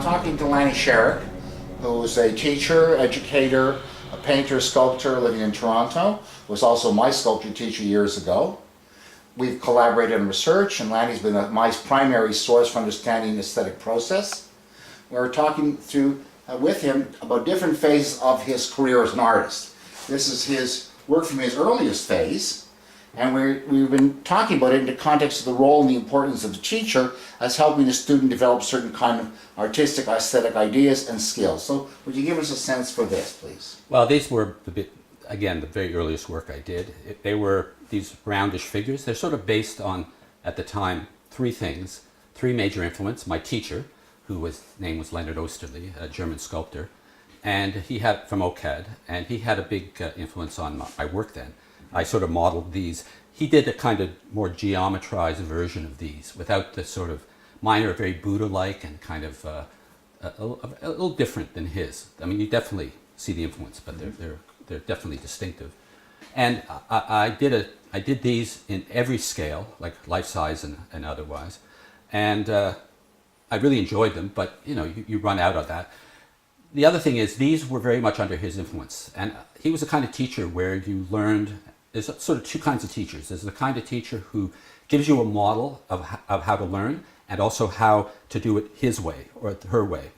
talking to Lanny Shereck, who is a teacher, educator, a painter, sculptor living in Toronto, was also my sculpture teacher years ago. We've collaborated on research, and Lanny's been my primary source for understanding the aesthetic process. We're talking through with him about different phases of his career as an artist. This is his work from his earliest phase, and we've been talking about it in the context of the role and the importance of the teacher as helping the student develop certain kind of artistic, aesthetic ideas and skills. So would you give us a sense for this, please? Well, these were, again, the very earliest work I did. They were these roundish figures. They're sort of based on, at the time, three things. Three major influences. My teacher, whose name was Leonard Osterly, a German sculptor, and he had, from OCAD, and he had a big influence on my work then. I sort of modeled these. He did a kind of more geometrized version of these without the sort of, mine are very Buddha-like and kind of a little different than his. I mean, you definitely see the influence, but they're definitely distinctive. And I did these in every scale, like life size and otherwise. And I really enjoyed them, but you run out of that. The other thing is these were very much under his influence. And he was the kind of teacher where you learned, there's sort of two kinds of teachers. There's the kind of teacher who gives you a model of how to learn and also how to do it his way or her way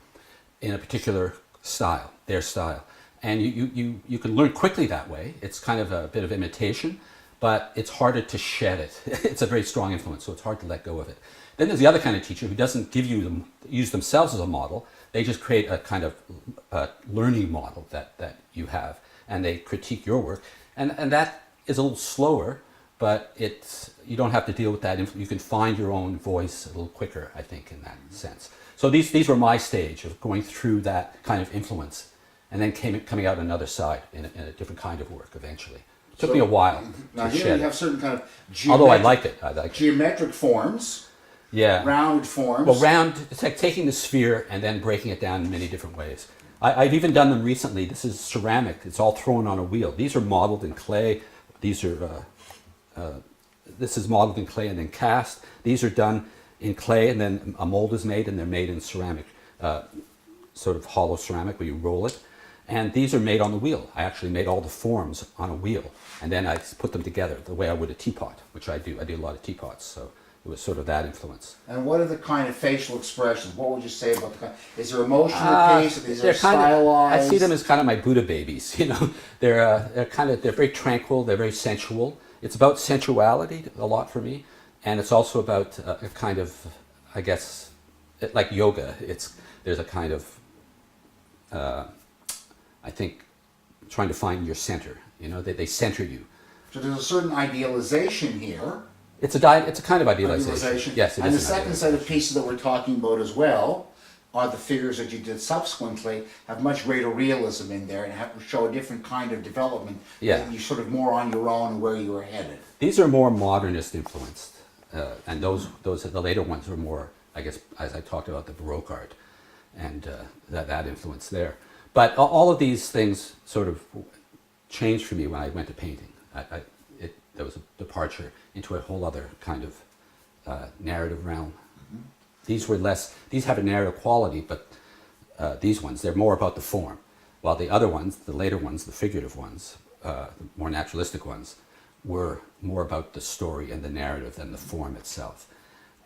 in a particular style, their style. And you can learn quickly that way. It's kind of a bit of imitation, but it's harder to shed it. It's a very strong influence, so it's hard to let go of it. Then there's the other kind of teacher who doesn't use themselves as a model. They just create a kind of learning model that you have, and they critique your work. And that is a little slower, but you don't have to deal with that. You can find your own voice a little quicker, I think, in that sense. So these were my stage of going through that kind of influence, and then coming out another side in a different kind of work eventually. It took me a while now to here shed you have it. certain kind of Although I like it. geometric forms, rounded forms. Well, round, it's like taking the sphere and then breaking it down in many different ways. I've even done them recently. This is ceramic. It's all thrown on a wheel. These are modeled in clay. These are, this is modeled in clay and then cast. These are done in clay and then a mold is made and they're made in ceramic, sort of hollow ceramic where you roll it. And these are made on the wheel. I actually made all the forms on a wheel and then I put them together the way I would a teapot, which I do. I do a lot of teapots, so it was sort of that influence. And what are the kind of facial expressions? What would you say about the kind? Is there emotion in the piece? Is there stylized? I see them as kind of my Buddha babies. They're very tranquil. They're very sensual. It's about sensuality a lot for me, and it's also about a kind of, I guess, like yoga. There's a kind of, I think, trying to find your center. They center you. So there's a certain idealization here. It's a kind of idealization. Yes, it and is. The second set of pieces that we're talking about as well are the figures that you did subsequently have much greater realism in there and show a different kind of development. Yeah. That you're sort of more on your own and where you were headed. These are more modernist influenced, and those the later ones are more, I guess, as I talked about, the Baroque art and that influence there. But all of these things sort of changed for me when I went to painting. There was a departure into a whole other kind of narrative realm. Mm-hmm. These have a narrative quality, but these ones, they're more about the form. While the other ones, the later ones, the figurative ones, the more naturalistic ones, were more about the story and the narrative than the form itself.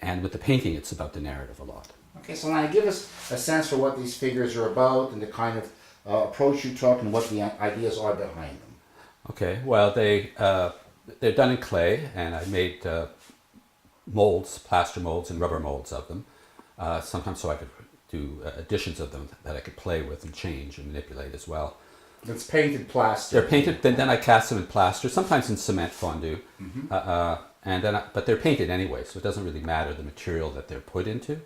And with the painting, it's about the narrative a lot. Okay, so now give us a sense for what these figures are about and the kind of approach you took and what the ideas are behind them. Okay, well, they're done in clay, and I made molds, plaster molds and rubber molds of them, sometimes so I could do additions of them that I could play with and change and manipulate as well. It's painted plaster. They're painted, then I cast them in plaster, sometimes in cement fondue, but they're painted anyway, so it doesn't really matter the material that they're put into,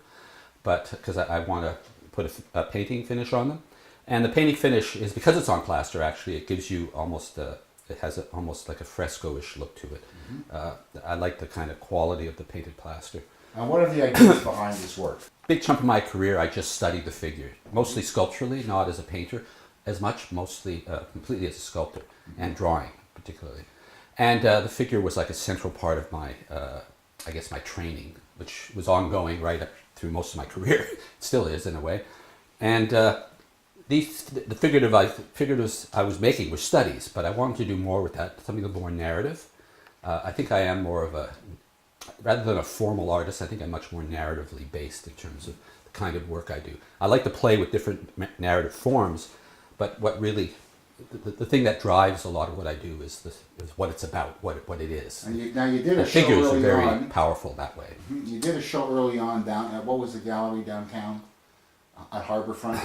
but because I want to put a painting finish on them. And the painting finish is, because it's on plaster, actually, it gives you almost it has almost like a fresco-ish look to it. Mm-hmm. I like the kind of quality of the painted plaster. And what are the ideas behind this work? Big chunk of my career, I just studied the figure, mostly sculpturally, not as a painter, as much, mostly completely as a sculptor, and drawing particularly. And the figure was like a central part of my, I guess, my training, which was ongoing right up through most of my career. It still is in a way. And the figuratives I was making were studies, but I wanted to do more with that, something a little more narrative. I think I am more of a, rather than a formal artist, I think I'm much more narratively based in terms of the kind of work I do. I like to play with different narrative forms, but what really, the thing that drives a lot of what I do is what it's about, what it is. And now you did a The show figures are early very on. powerful that way. You did a show early on down at, what was the gallery downtown? At Harborfront?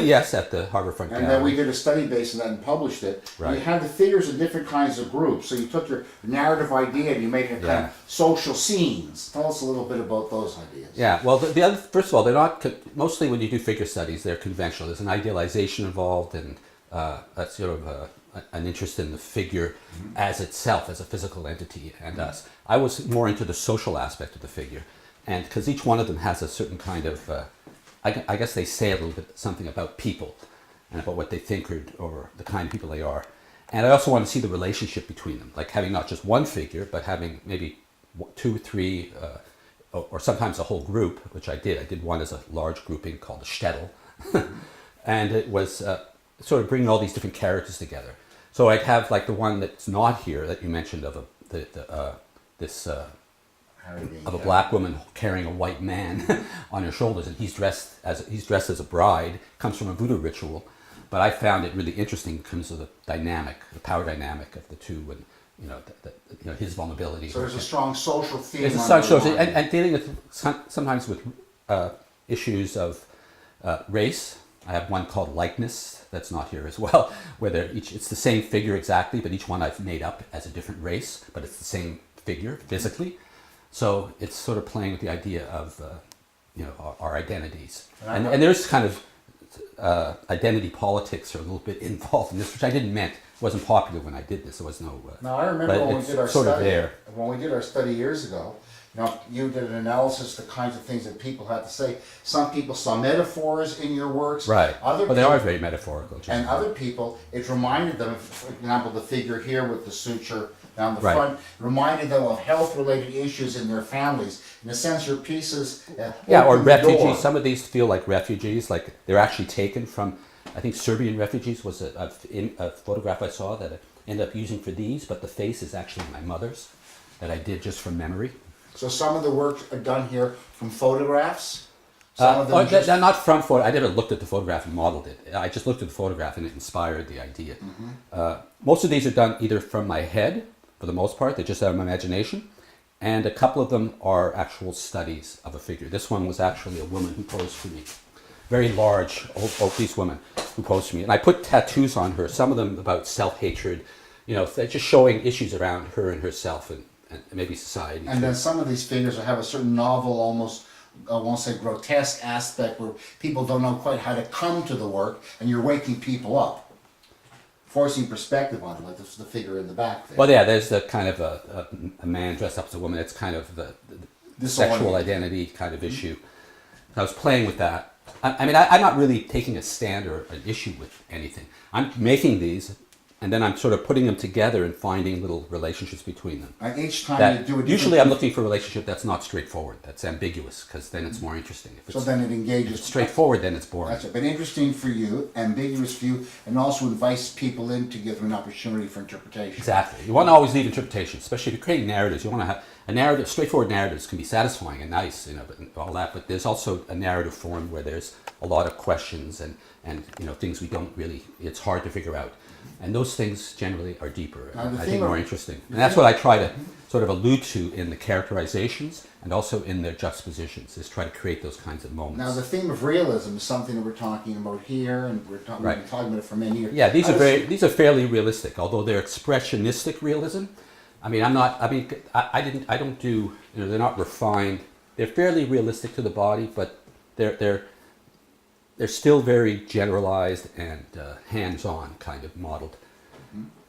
Yes, at the Harborfront And Gallery. then we did a study based on that and published it. Right. You had the figures in different kinds of groups. So you took your narrative idea and you made it kind of social scenes. Tell us a little bit about those ideas. Yeah, well, the other, first of all, they're not, mostly when you do figure studies, they're conventional. There's an idealization involved and a sort of an interest in the figure as itself, as a physical entity and us. I was more into the social aspect of the figure. And because each one of them has a certain kind of, I guess they say a little bit something about people and about what they think or the kind of people they are. And I also want to see the relationship between them, like having not just one figure, but having maybe 2, 3, or sometimes a whole group, which I did. I did one as a large grouping called a shtetl. And it was sort of bringing all these different characters together. So I'd have like the one that's not here that you mentioned of a black woman carrying a white man on her shoulders, and he's dressed as a bride. Comes from a voodoo ritual, but I found it really interesting in terms of the power dynamic of the two, and his vulnerability. So there's a strong social theme. There's a social, and dealing with sometimes with issues of race. I have one called likeness that's not here as well, where it's the same figure exactly, but each one I've made up as a different race, but it's the same figure physically. So it's sort of playing with the idea of our identities, and there's kind of identity politics are a little bit involved in this, which I didn't meant. It wasn't popular when I did this. There was no. Now I remember when we did our sort study. Of there. When we did our study years ago, you did an analysis of the kinds of things that people had to say. Some people saw metaphors in your works. Right. Other They are very metaphorical. And other people, it reminded them, for example, the figure here with the suture down the Right. front, reminded them of health-related issues in their families. In a sense, your pieces Or open the door. refugees. Some of these feel like refugees, like they're actually taken from, I think Serbian refugees was a photograph I saw that I ended up using for these, but the face is actually my mother's that I did just from memory. So some of the work are done here from photographs. Some of them They're not from photo. I never looked at the photograph and modeled it. I just looked at the photograph and it inspired the idea. Most of these are done either from my head, for the most part. They're just out of my imagination. And a couple of them are actual studies of a figure. This one was actually a woman who posed for me. Very large, obese woman who posed for me. And I put tattoos on her, some of them about self-hatred. They're just showing issues around her and herself and maybe society. And then some of these figures have a certain novel, almost, I won't say grotesque aspect where people don't know quite how to come to the work and you're waking people up, forcing perspective on it, like the figure in the back there. Well, yeah, there's the kind of a man dressed up as a woman. It's kind of the sexual identity kind of issue. I was playing with that. I'm not really taking a stand or an issue with anything. I'm making these, and then I'm sort of putting them together and finding little relationships between them. And each time you do it, usually I'm looking for a relationship that's not straightforward, that's ambiguous, because then it's more interesting. If so then it engages. Straightforward, then it's boring. That's it. But interesting for you, ambiguous for you, and also invites people in to give them an opportunity for interpretation. Exactly. You want to always leave interpretation, especially if you're creating narratives. You want to have a narrative. Straightforward narratives can be satisfying and nice, but all that. But there's also a narrative form where there's a lot of questions and things we don't really. It's hard to figure out. And those things generally are deeper, I think more interesting. And that's what I try to sort of allude to in the characterizations and also in their juxtapositions, is try to create those kinds of moments. Now the theme of realism is something that we're talking about here, and we've been talking about it for many years. Yeah, these are fairly realistic, although they're expressionistic realism. They're not refined. They're fairly realistic to the body, but they're still very generalized and hands-on kind of modeled.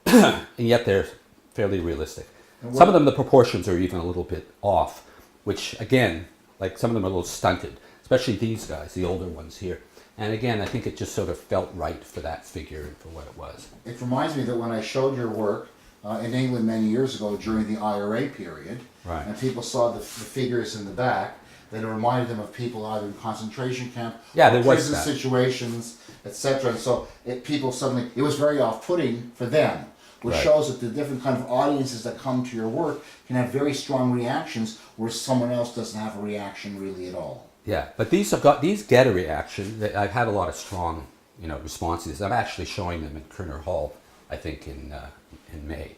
And yet they're fairly realistic. Some of them, the proportions are even a little bit off, which again, like some of them are a little stunted, especially these guys, the older ones here. And again, I think it just sort of felt right for that figure and for what it was. It reminds me that when I showed your work in England many years ago during the IRA period, Right. and people saw the figures in the back, that it reminded them of people either in concentration camp Yeah, or there was prison that. situations, etc. And so people suddenly, it was very off-putting for them, which Right. shows that the different kind of audiences that come to your work can have very strong reactions where someone else doesn't have a reaction really at all. Yeah, but these get a reaction. I've had a lot of strong, responses. I'm actually showing them in Kerner Hall, I think in May,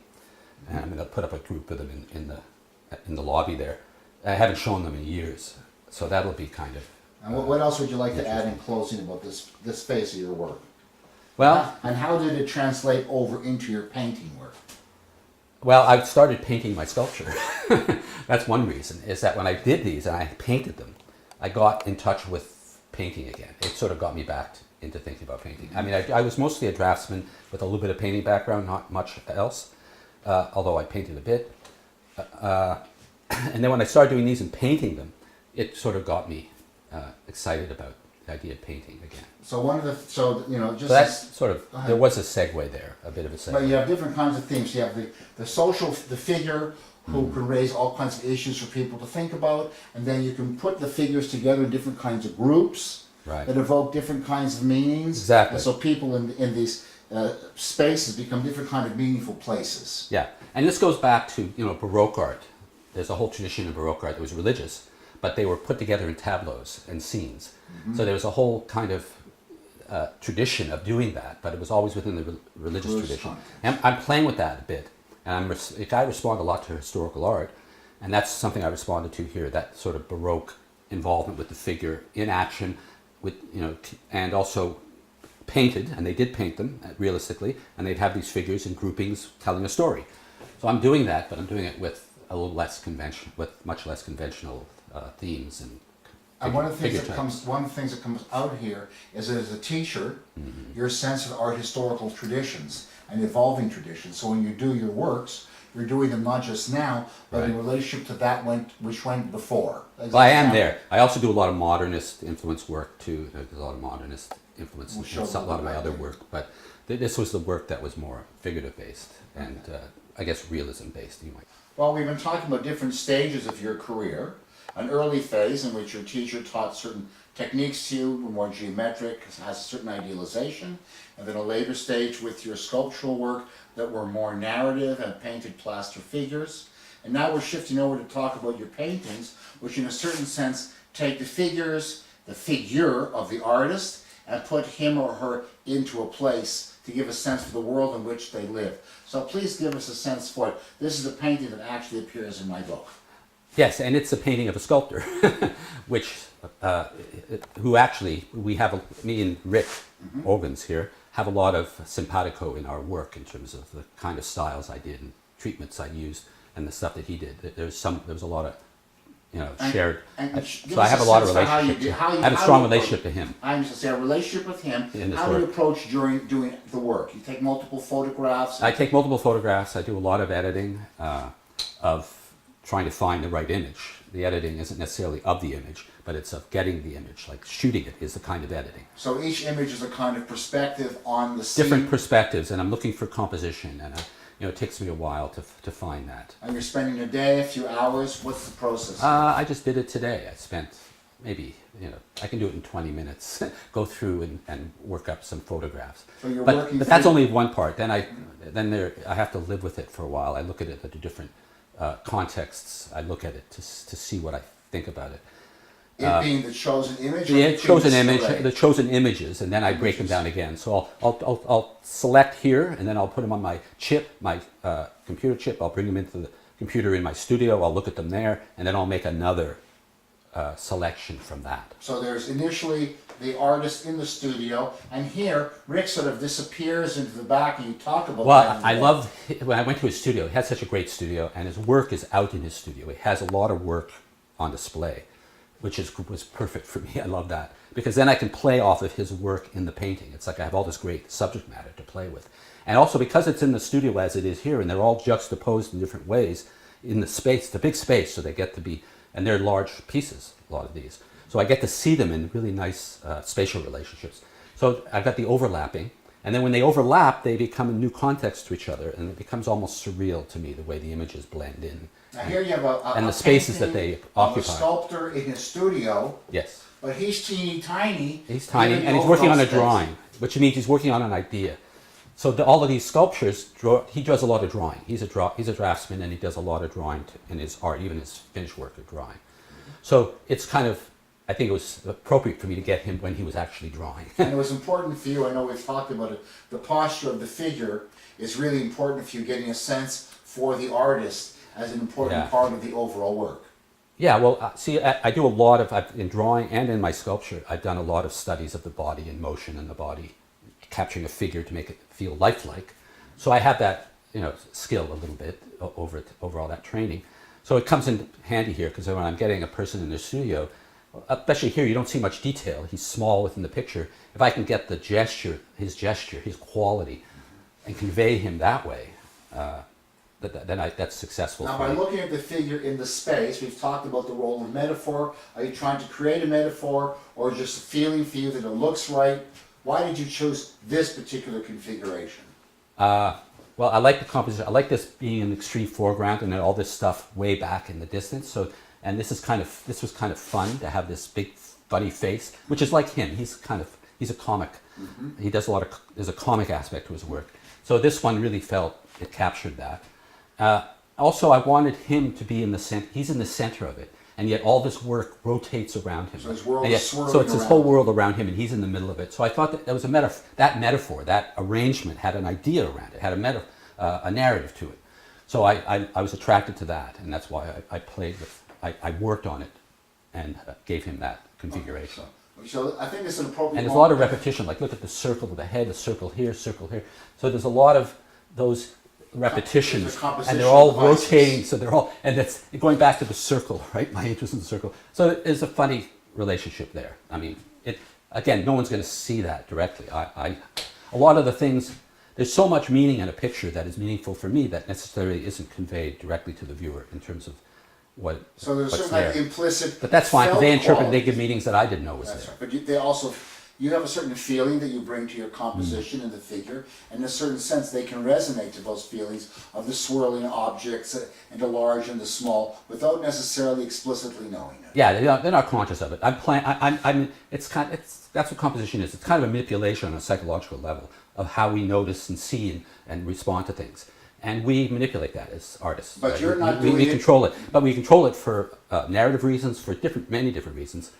and I'm going to put up a group of them in the lobby there. I haven't shown them in years, so that'll be kind of. And what else would you like to add in closing about this phase of your work? Well, And how did it translate over into your painting work? Well, I started painting my sculpture. That's one reason, is that when I did these and I painted them, I got in touch with painting again. It sort of got me back into thinking about painting. I mean, I was mostly a draftsman with a little bit of painting background, not much else, although I painted a bit. And then when I started doing these and painting them, it sort of got me excited about the idea of painting again. So just So that's sort of, there was a segue there, a bit of a segue. but you have different kinds of themes. You have the social, the figure who can raise all kinds of issues for people to think about, and then you can put the figures together in different kinds of groups Right. that evoke different kinds of meanings. Exactly. And so people in these spaces become different kind of meaningful places. Yeah, and this goes back to Baroque art. There's a whole tradition of Baroque art that was religious, but they were put together in tableaus and scenes. So there was a whole kind of tradition of doing that, but it was always within the religious tradition. context. And I'm playing with that a bit, and I respond a lot to historical art, and that's something I responded to here. That sort of Baroque involvement with the figure in action, with and also painted, and they did paint them realistically, and they'd have these figures in groupings telling a story. So I'm doing that, but I'm doing it with a little less conventional, with much less conventional themes and. And one of the things figure types. one of the things that comes out here is that as a teacher, you're sensitive to art historical traditions and evolving traditions. So when you do your works, you're doing them not just now, but in Right. relationship to that which went before. Well, I am there. I also do a lot of modernist influence work too. There's a lot of modernist influence We'll in show a lot of my that other later. work, but this was the work that was more figurative based and I guess realism based. You might. Well, we've been talking about different stages of your career. An early phase in which your teacher taught certain techniques to you, more geometric, has a certain idealization, and then a later stage with your sculptural work that were more narrative and painted plaster figures. And now we're shifting over to talk about your paintings, which in a certain sense take the figures, the figure of the artist, and put him or her into a place to give a sense for the world in which they live. So please give us a sense for it. This is a painting that actually appears in my book. Yes, and it's a painting of a sculptor, which who actually me and Rick Organs here have a lot of simpatico in our work in terms of the kind of styles I did and treatments I used and the stuff that he did. There was a lot of shared. So I have a lot of relationship. I have a strong relationship to him. I'm just saying a relationship with him. In this How do you work. approach during doing the work? You take multiple photographs. I take multiple photographs. I do a lot of editing of trying to find the right image. The editing isn't necessarily of the image, but it's of getting the image. Like shooting it is the kind of editing. So each image is a kind of perspective on the scene. Different perspectives, and I'm looking for composition, and it takes me a while to find that. And you're spending a day, a few hours. What's the process? I just did it today. I spent maybe, I can do it in 20 minutes, go through and work up some photographs. So you're But working that's through- only one part. Then I have to live with it for a while. I look at it at different contexts. I look at it to see what I think about it. It being the chosen image. or Yeah, it it being shows an the image, array? the chosen images, and then I break them down again. So I'll select here, and then I'll put them on my chip, my computer chip. I'll bring them into the computer in my studio. I'll look at them there, and then I'll make another selection from that. So there's initially the artist in the studio, and here Rick sort of disappears into the back, and you talk about. Well, that in I the love when I went to his studio. He had such a great studio, and his work is out in his studio. He has a lot of work on display, which was perfect for me. I love that because then I can play off of his work in the painting. It's like I have all this great subject matter to play with, and also because it's in the studio as it is here, and they're all juxtaposed in different ways in the space, the big space, so they get to be, and they're large pieces, a lot of these. So I get to see them in really nice spatial relationships. So I've got the overlapping, And then when they overlap, they become a new context to each other, and it becomes almost surreal to me, the way the images blend in. Now here you have and the spaces that they of occupy. a sculptor in his studio, Yes. but he's teeny tiny. He's tiny, given and the he's working on a overall space. drawing, which means he's working on an idea. So all of these sculptures, he does a lot of drawing. He's a draftsman, and he does a lot of drawing in his art, even his finished work of drawing. So it's kind of, I think it was appropriate for me to get him when he was actually drawing. And it was important for you, I know we've talked about it, the posture of the figure is really important for you, getting a sense for the artist as an important Yeah. part of the overall work. Yeah, well, see, I do a lot of, in drawing and in my sculpture, I've done a lot of studies of the body and motion in the body, capturing a figure to make it feel lifelike. So I have that, skill a little bit over all that training. So it comes in handy here, because when I'm getting a person in the studio, especially here, you don't see much detail. He's small within the picture. If I can get the gesture, his quality, and convey him that way, then that's successful. Now, for by me. looking at the figure in the space, we've talked about the role of metaphor. Are you trying to create a metaphor, or just a feeling for you that it looks right? Why did you choose this particular configuration? Well, I like the composition. I like this being in the extreme foreground and then all this stuff way back in the distance. So, and this was kind of fun to have this big funny face, which is like him. He's a comic. He does there's a comic aspect to his work. So this one really felt it captured that. Also, I wanted him to be in the center. He's in the center of it, and yet all this work rotates around him. So his world And is yet- swirling So it's his around whole him. world around him, and he's in the middle of it. So I thought that there was a metaphor, that arrangement had an idea around it, had a narrative to it. So I was attracted to that, and that's why I worked on it and gave him that configuration. So I think it's an appropriate. And there's a lot of repetition. Like look at the circle with the head, the circle here, circle here. So there's a lot of those repetitions, Those are and they're all compositional devices. rotating. So they're all, and that's going back to the circle, right? My interest in the circle. So there's a funny relationship there. I mean, again, no one's going to see that directly. A lot of the things, there's so much meaning in a picture that is meaningful for me that necessarily isn't conveyed directly to the viewer in terms of So there's what's certain like there. implicit. But that's fine, because they felt interpret, they qualities. give meanings that I didn't know was That's there. right. But they also, you have a certain feeling that you bring to your composition in the figure, and in a certain sense they can resonate to those feelings of the swirling objects and the large and the small without necessarily explicitly knowing it. Yeah, they're not conscious of it. That's what composition is. It's kind of a manipulation on a psychological level of how we notice and see and respond to things. And we manipulate that as artists. But you're not we doing it- control it. But we control it for narrative reasons, for many different reasons.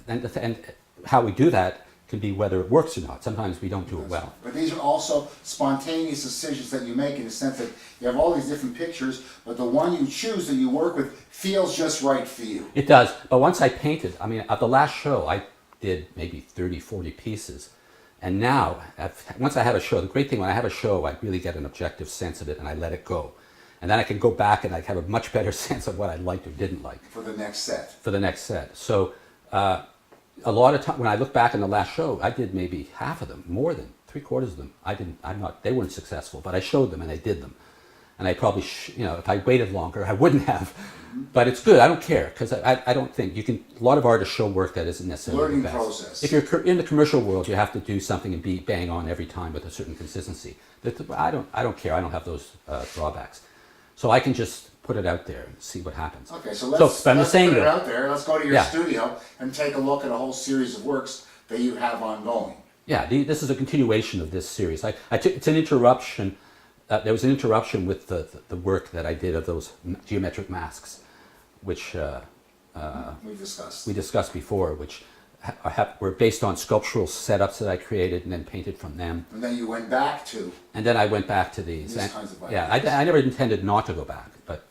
And how we do that can be whether it works or not. Sometimes we don't do it well. But these are also spontaneous decisions that you make in the sense that you have all these different pictures, but the one you choose that you work with feels just right for you. It does. But once I painted, I mean, at the last show, I did maybe 30, 40 pieces. And now, once I have a show, the great thing when I have a show, I really get an objective sense of it and I let it go. And then I can go back and I have a much better sense of what I liked or didn't like. For the next set. For the next set. So a lot of time, when I look back on the last show, I did maybe half of them, more than 3/4 of them. They weren't successful, but I showed them and I did them. And I probably, if I waited longer, I wouldn't have. But it's good. I don't care because I don't think you can. A lot of artists show work that isn't necessarily Learning the best. process. If you're in the commercial world, you have to do something and be bang on every time with a certain consistency. I don't care. I don't have those drawbacks, so I can just put it out there and see what happens. Okay, so let's but I'm let's saying put it that- out there. Let's go to your Yeah. studio and take a look at a whole series of works that you have ongoing. Yeah, this is a continuation of this series. It's an interruption. There was an interruption with the work that I did of those geometric masks, which We discussed. before, which were based on sculptural setups that I created and then painted from them. And then you went back to. And then I went back to these. These kinds of Yeah, ideas. I never intended not to go back, but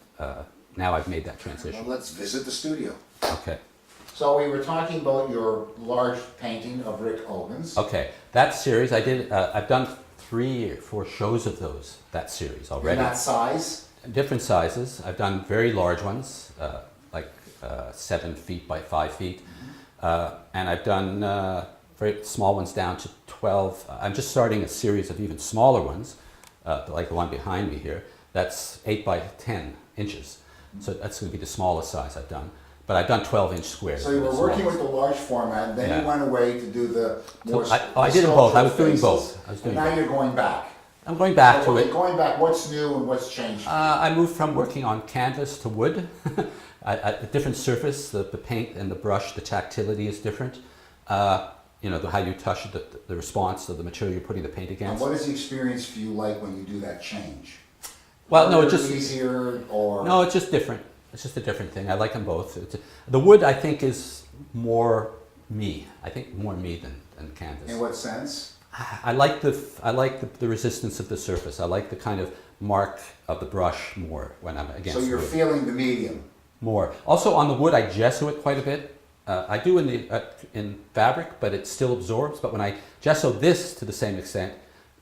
now I've made that Well, transition. let's visit the studio. Okay. So we were talking about your large painting of Rick Owens. Okay, that series I did. I've done 3 or 4 shows of that series In already. that size. Different sizes. I've done very large ones, like 7 feet by 5 feet, and I've done very small ones down to 12. I'm just starting a series of even smaller ones, like the one behind me here. That's 8 by 10 inches. So that's going to be the smallest size I've done. but I've done 12-inch squares. So you were working with the large format, then Yeah. you went away to do the more. I did them both. I was doing both. And now you're going back. I'm going back So to it. going back, what's new and what's changed? I moved from working on canvas to wood. A different surface, the paint and the brush, the tactility is different. How you touch the response of the material you're putting the paint And against. what is the experience for you like when you do that change? Well, no, Harder, it's just easier or no, it's just different. It's just a different thing. I like them both. The wood, I think, is more me. I think more me than canvas. in what sense? I like the resistance of the surface. I like the kind of mark of the brush more when I'm against So you're wood. feeling the medium. More. Also on the wood, I gesso it quite a bit. I do in fabric, but it still absorbs. But when I gesso this to the same extent,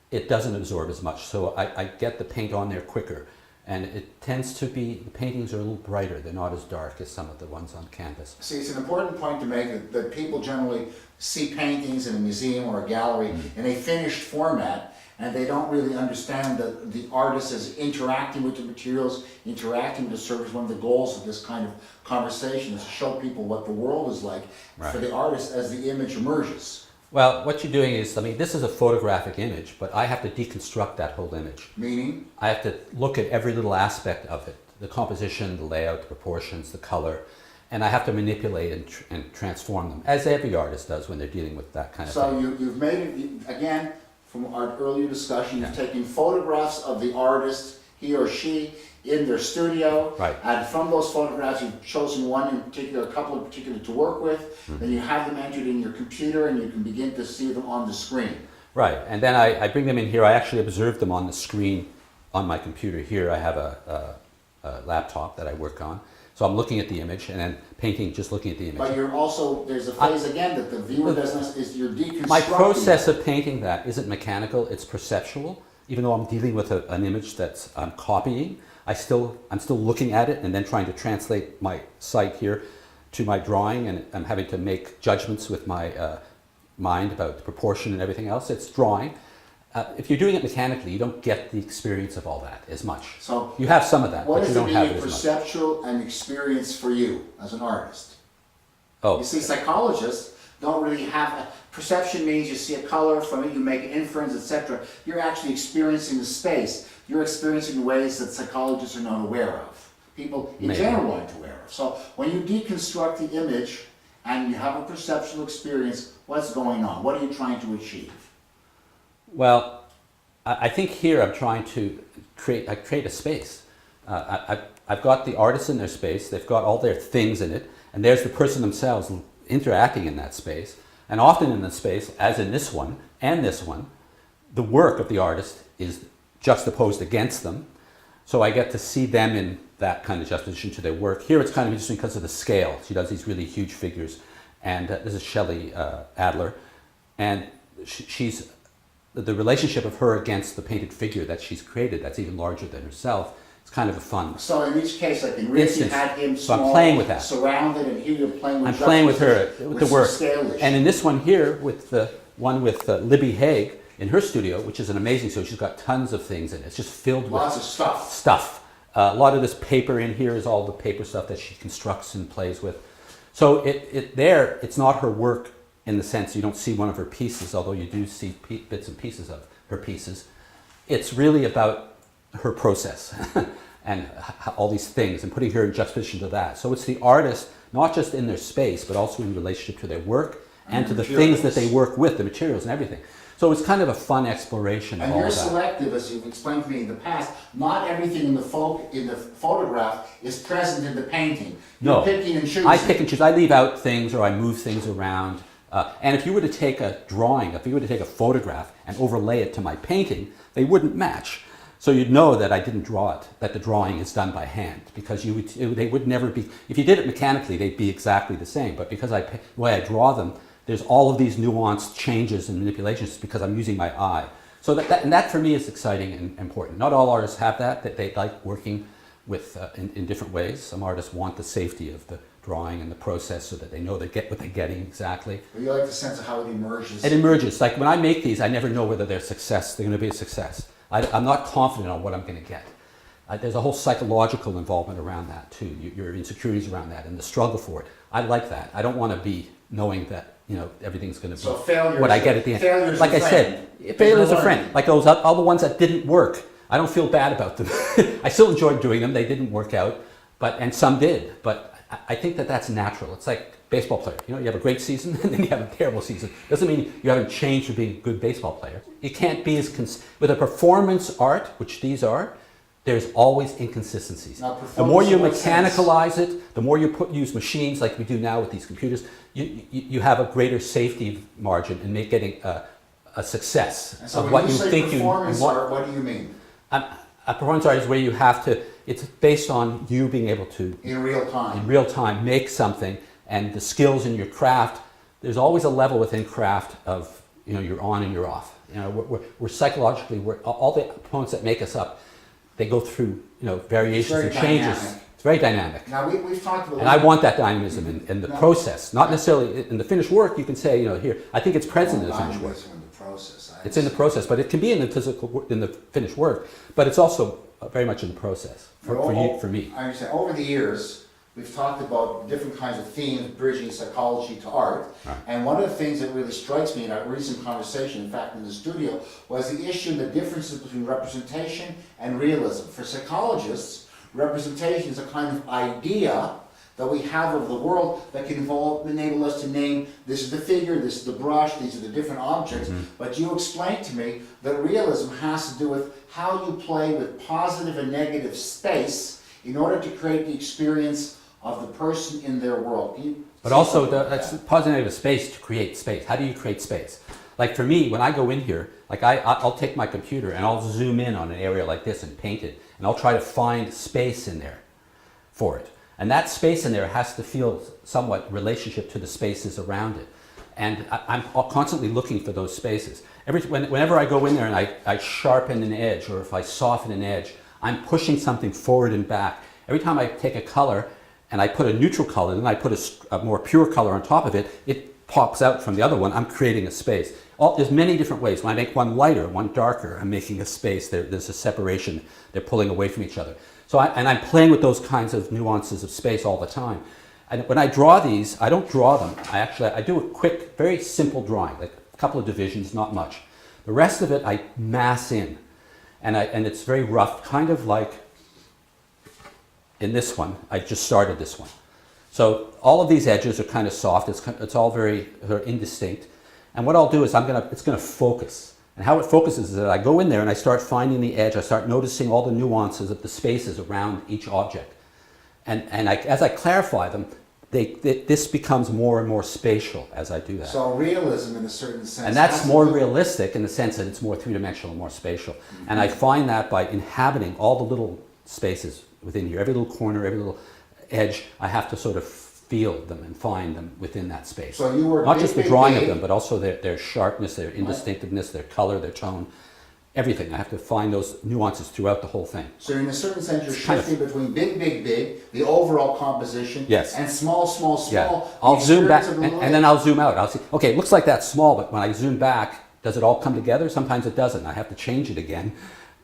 it doesn't absorb as much. So I get the paint on there quicker. And it tends to be, the paintings are a little brighter. They're not as dark as some of the ones on canvas. See, it's an important point to make that people generally see paintings in a museum or a gallery in a finished format, and they don't really understand that the artist is interacting with the materials, interacting with the surface. One of the goals of this kind of conversation is to show people what the world is like for the artist as the image emerges. Well, what you're doing is, this is a photographic image, but I have to deconstruct that whole image. Meaning? I have to look at every little aspect of it, the composition, the layout, the proportions, the color, and I have to manipulate and transform them, as every artist does when they're dealing with that kind of So thing. you've made it, again, from our earlier discussion, you've taken photographs of the artist, he or she, in their studio. Right. And from those photographs, you've chosen one in particular, a couple in particular to work with. Then you have them entered in your computer and you can begin to see them on the screen. Right, and then I bring them in here. I actually observe them on the screen on my computer here. I have a laptop that I work on. So I'm looking at the image and then painting, just looking at the image. But you're also, there's a phase again that the viewer doesn't, is you're deconstructing. My process of painting that isn't mechanical, it's perceptual. Even though I'm dealing with an image that I'm copying, I'm still looking at it and then trying to translate my sight here to my drawing, and I'm having to make judgments with my mind about the proportion and everything else. It's drawing. If you're doing it mechanically, you don't get the experience of all that as much. So you have some of that, what but you is don't it have being it as much. perceptual and experience for you as an artist? Oh, You see, psychologists don't really have perception means you see a color, from it you make an inference, etc. You're actually experiencing the space. You're experiencing ways that psychologists are not aware of. People in Maybe. general aren't aware of. So when you deconstruct the image and you have a perceptual experience, what's going on? What are you trying to achieve? well, I think here I'm trying to create a space. I've got the artists in their space. They've got all their things in it, and there's the person themselves interacting in that space. And often in the space, as in this one and this one, the work of the artist is juxtaposed against them. So I get to see them in that kind of juxtaposition to their work. Here it's kind of interesting because of the scale. She does these really huge figures. And this is Shelley Adler. And she's the relationship of her against the painted figure that she's created that's even larger than herself. It's kind of a fun. So in each case, like in Rick, you Instance. had him So I'm small, playing with that. surrounded, and here you're playing with I'm playing with her, juxtaposition, with the some work. scale issue. And in this one here, with the one with Libby Haig in her studio, which is an amazing studio, she's got tons of things in it. It's just filled Lots with of stuff. stuff. A lot of this paper in here is all the paper stuff that she constructs and plays with. So it's not her work in the sense you don't see one of her pieces, although you do see bits and pieces of her pieces. It's really about her process and all these things and putting her in juxtaposition to that. So it's the artist, not just in their space, but also in relationship to their work and to the things that they work with, the materials and everything. So it's kind of a fun exploration of And all you're that. selective, as you've explained to me in the past. Not everything in the photograph is present in the painting. You're No, picking and choosing. I pick and choose. I leave out things or I move things around. And if you were to take a drawing, if you were to take a photograph and overlay it to my painting, they wouldn't match. So you'd know that I didn't draw it, that the drawing is done by hand, because they would never be. If you did it mechanically, they'd be exactly the same. But because the way I draw them, there's all of these nuanced changes and manipulations because I'm using my eye. So that for me is exciting and important. Not all artists have that they like working with in different ways. Some artists want the safety of the drawing and the process so that they know they get what they're getting exactly. But you like the sense of how it emerges. It emerges. Like when I make these, I never know whether they're going to be a success. I'm not confident on what I'm going to get. there's a whole psychological involvement around that too. Your insecurities around that and the struggle for it. I like that. I don't want to be knowing that everything's going to be So failure. what I get at the end. Failure's Like a I friend. said, failure's a friend. Like those all the ones that didn't work. I don't feel bad about them. I still enjoyed doing them. They didn't work out, and some did. But I think that that's natural. It's like baseball player. You have a great season and then you have a terrible season. Doesn't mean you haven't changed to being a good baseball player. You can't be as with a performance art, which these are. There's always inconsistencies. Now, The more you performance in what sense? mechanicalize it, the more you use machines like we do now with these computers, you have a greater safety margin in getting a success And so of when what you you say think you performance want. art, what do you mean? A performance art is where you have to, it's based on you being able to, In real time. in real time, make something, and the skills in your craft. There's always a level within craft of, you're on and you're off. We're psychologically, all the components that make us up, they go through, variations very and changes. dynamic. It's very dynamic. Now we've talked about. And I want that dynamism in the No. process, not necessarily in the finished work. You can say, here, I think it's present in the finished work. In the process. It's in the process, but it can be in the finished work, but it's also very much in the process for me. I understand. Over the years, we've talked about different kinds of themes, bridging psychology to art. Right. And one of the things that really strikes me in our recent conversation, in fact, in the studio, was the issue and the differences between representation and realism. For psychologists, representation is a kind of idea that we have of the world that can enable us to name, this is the figure, this is the brush, these are the different objects. But you explained to me that realism has to do with how you play with positive and negative space in order to create the experience of the person in their world. Can you But say also, something about that's that? positive space to create space. How do you create space? Like for me, when I go in here, like I'll take my computer and I'll zoom in on an area like this and paint it, and I'll try to find space in there for it. And that space in there has to feel somewhat relationship to the spaces around it. And I'm constantly looking for those spaces. Whenever I go in there and I sharpen an edge, or if I soften an edge, I'm pushing something forward and back. Every time I take a color and I put a neutral color and then I put a more pure color on top of it, it pops out from the other one. I'm creating a space. There's many different ways. When I make one lighter, one darker, I'm making a space. There's a separation. They're pulling away from each other. So I'm playing with those kinds of nuances of space all the time. And when I draw these, I don't draw them. I do a quick, very simple drawing, like a couple of divisions, not much. The rest of it I mass in, and it's very rough, kind of like in this one. I just started this one. So all of these edges are kind of soft. It's all very indistinct. And what I'll do is it's gonna focus. And how it focuses is that I go in there and I start finding the edge. I start noticing all the nuances of the spaces around each object. And as I clarify them, this becomes more and more spatial as I do that. So realism in a certain sense. And that's has to more do- realistic in the sense that it's more three-dimensional, more spatial. And I find that by inhabiting all the little spaces within here, every little corner, every little edge, I have to sort of feel them and find them within that space. So you were Not just the big, drawing big, of them, but also their sharpness, their indistinctiveness, their color, their tone, everything. I have to find those nuances throughout the whole thing. So in a certain sense, you're kind of- shifting between big, the overall composition, Yes. and small. Yeah, the I'll zoom back, experience of the and then I'll zoom out. I'll see, okay, it looks like that's small, but when I zoom back, does it all come together? Sometimes it doesn't. I have to change it again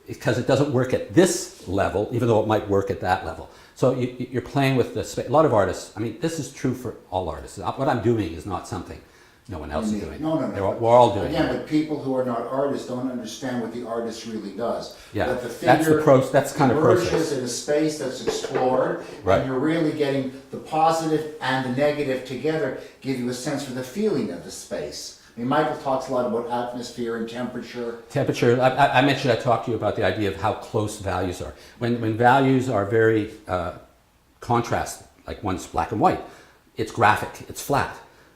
because it doesn't work at this level, even though it might work at that level. So you're playing with the space. A lot of artists, I mean, this is true for all artists. What I'm doing is not something no one else is doing. No. We're all doing Again, it. but people who are not artists don't understand what the artist really does. Yeah, That the that's the figure that's kind of process. emerges in a space that's explored, Right. and you're really getting the positive and the negative together, give you a sense for the feeling of the space. I mean, Michael talks a lot about atmosphere and temperature. Temperature, I mentioned, I talked to you about the idea of how close values are. When values are very contrasted, like one's black and white, it's graphic, it's flat.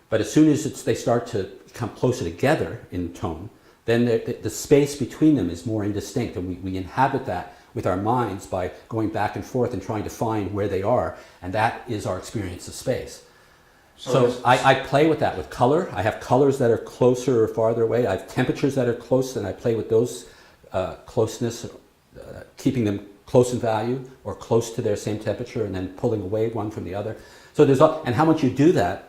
But as soon as they start to come closer together in tone, then the space between them is more indistinct, and we inhabit that with our minds by going back and forth and trying to find where they are, and that is our experience of space. So I play with that with color. I have colors that are closer or farther away. I have temperatures that are close, and I play with those closeness, keeping them close in value or close to their same temperature, and then pulling away one from the other. So and how much you do that,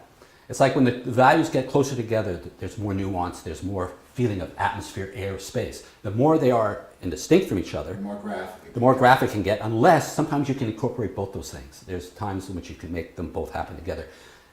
It's like when the values get closer together, there's more nuance, there's more feeling of atmosphere, air, space. The more they are distinct from each other, the more graphic it can get, unless sometimes you can incorporate both those things. There's times in which you can make them both happen together.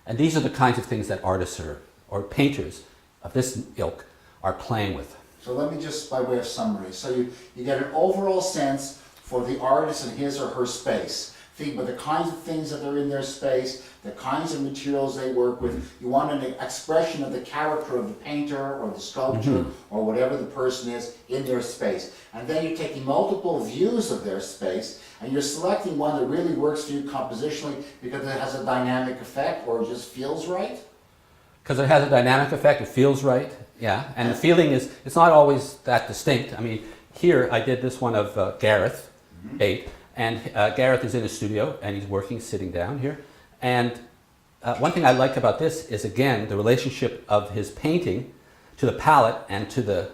And these are the kinds of things that artists or painters of this ilk are playing with. So let me just, by way of summary, so you get an overall sense for the artist and his or her space. Think about the kinds of things that are in their space, the kinds of materials they work with. You want an expression of the character of the painter or the sculptor or whatever the person is in their space. And then you're taking multiple views of their space and you're selecting one that really works for you compositionally because it has a dynamic effect or it just feels right. Because it has a dynamic effect, it feels right, yeah. And the feeling is, it's not always that distinct. I mean, here I did this one of Gareth, 8. And Gareth is in his studio and he's working, sitting down here. And one thing I like about this is, again, the relationship of his painting to the palette and to the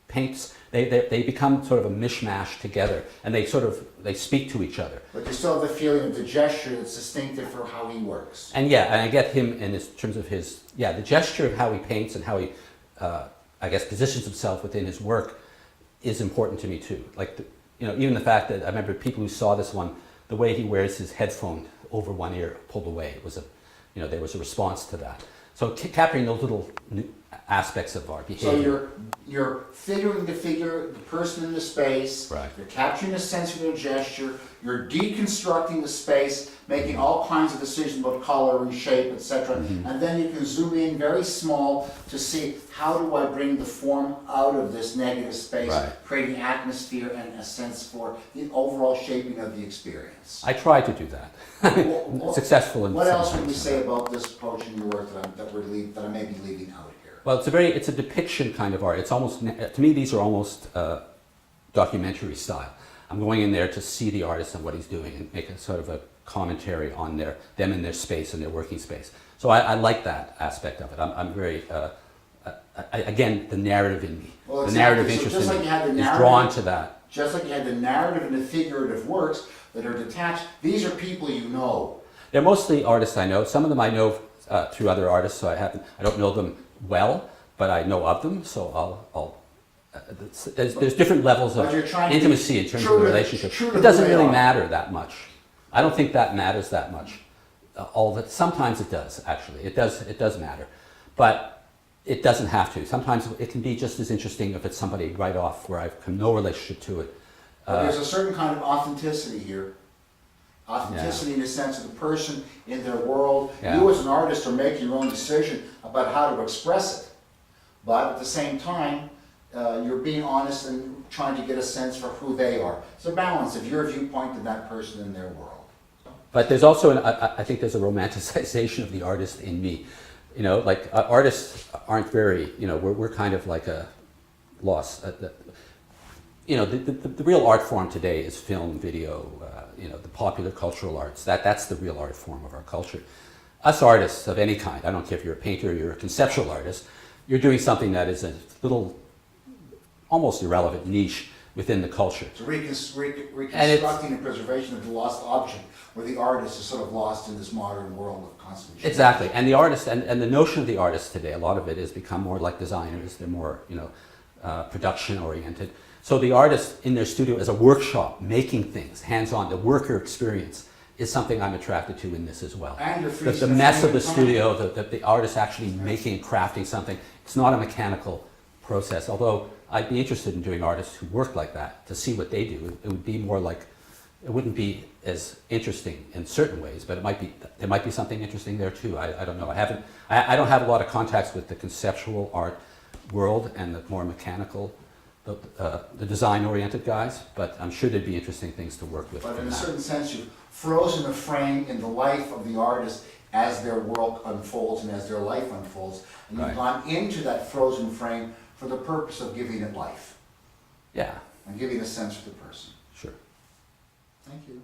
paints. They become sort of a mishmash together and they speak to each other. But you still have the feeling of the gesture that's distinctive for how he works. And yeah, and I get him in terms of his, the gesture of how he paints and how he, I guess, positions himself within his work is important to me too. Like, even the fact that I remember people who saw this one, the way he wears his headphone over one ear pulled away, it was there was a response to that. So capturing those little aspects of our behavior. So you're figuring the figure, the person in the space, right. You're capturing a sense of their gesture, you're deconstructing the space, making all kinds of decisions about color and shape, etc. And then you can zoom in very small to see how do I bring the form out of this negative space, right. creating atmosphere and a sense for the overall shaping of the experience. I try to do that. Successful in what some else would we things. say about this approach in your work that I may be leaving out here? Well, it's a depiction kind of art. It's almost, to me, these are almost documentary style. I'm going in there to see the artist and what he's doing and make a sort of a commentary on them in their space and their working space. So I like that aspect of it. I'm very, again, the narrative in me, well, the exactly. narrative interest in me is drawn to that. Just like you had the narrative and the figurative works that are detached, these are people you know. They're mostly artists I know. Some of them I know through other artists, so I don't know them well, but I know of them, so there's different levels of intimacy in terms of the relationship. It doesn't really matter that much. I don't think that matters that much. Sometimes it does, actually. It does matter. But it doesn't have to. Sometimes it can be just as interesting if it's somebody right off where I've no relationship to it. But there's a certain kind of authenticity here. Authenticity in the sense of the person in their world. Yeah. You as an artist are making your own decision about how to express it. But at the same time, you're being honest and trying to get a sense for who they are. It's a balance of your viewpoint and that person in their world. But there's also, I think there's a romanticization of the artist in me. Like artists aren't very, we're kind of like a lost. The real art form today is film, video, the popular cultural arts. That's the real art form of our culture. Us artists of any kind, I don't care if you're a painter or you're a conceptual artist, you're doing something that is a little, almost irrelevant niche within the culture. So reconstructing and preservation of the lost object, where the artist is sort of lost in this modern world of constant change. Exactly, and the artist and the notion of the artist today, a lot of it has become more like designers. They're more, production oriented. So the artist in their studio as a workshop, making things, hands-on, the worker experience is something I'm attracted to in this as well. And the mess of the studio, the artist actually making and crafting something. It's not a mechanical process, although I'd be interested in doing artists who work like that to see what they do. It would be more like, it wouldn't be as interesting in certain ways, but there might be something interesting there too. I don't know. I don't have a lot of contacts with the conceptual art world and the more mechanical, the design-oriented guys, but I'm sure there'd be interesting things to work with. But in a certain sense, you've frozen a frame in the life of the artist as their work unfolds and as their life unfolds, and you've gone into that frozen frame for the purpose of giving it life. Yeah. And giving a sense for the person. Sure. Thank you.